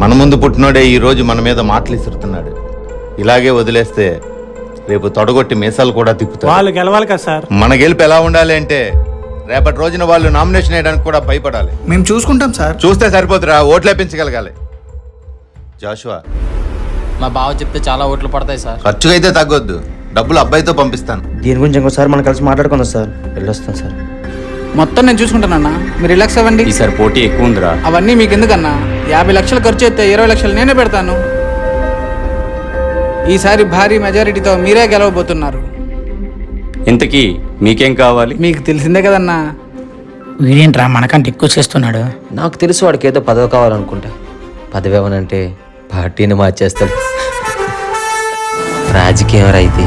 మన ముందు పుట్టినోడే ఈరోజు మన మీద మాటలు ఇస్తున్నాడు. ఇలాగే వదిలేస్తే రేపు తొడగొట్టి మీసాలు కూడా తిప్పుతారు. వాళ్ళు గెలవాలి కదా సార్. మన గెలుపు ఎలా ఉండాలి అంటే రేపటి రోజున వాళ్ళు నామినేషన్ వేయడానికి కూడా భయపడాలి. మేము చూసుకుంటాం సార్. చూస్తే సరిపోతురా, ఓట్లేపించగలగాలి. జాషువా, మా బావ చెప్తే చాలా ఓట్లు పడతాయి సార్. ఖర్చుగా అయితే తగ్గొద్దు, డబ్బులు అబ్బాయితో పంపిస్తాను. దీని గురించి ఇంకోసారి మనం కలిసి మాట్లాడుకుందాం సార్. వెళ్ళొస్తాను సార్. మొత్తం నేను చూసుకుంటానన్నా, మీరు రిలాక్స్ అవ్వండి. ఈసారి పోటీ ఎక్కువ ఉందిరా. అవన్నీ మీకు ఎందుకన్నా? 50 లక్షలు ఖర్చు అయితే 20 లక్షలు నేనే పెడతాను. ఈసారి భారీ మెజారిటీతో మీరే గెలవబోతున్నారు. ఇంతకీ మీకేం కావాలి? మీకు తెలిసిందే కదన్నా. వీడేంట్రా మనకంటే ఎక్కువ చేస్తున్నాడు. నాకు తెలుసు వాడికి ఏదో పదవి కావాలనుకుంటా. పదవి ఏమనంటే పార్టీని మార్చేస్తాడు. రాజకీయం రైతే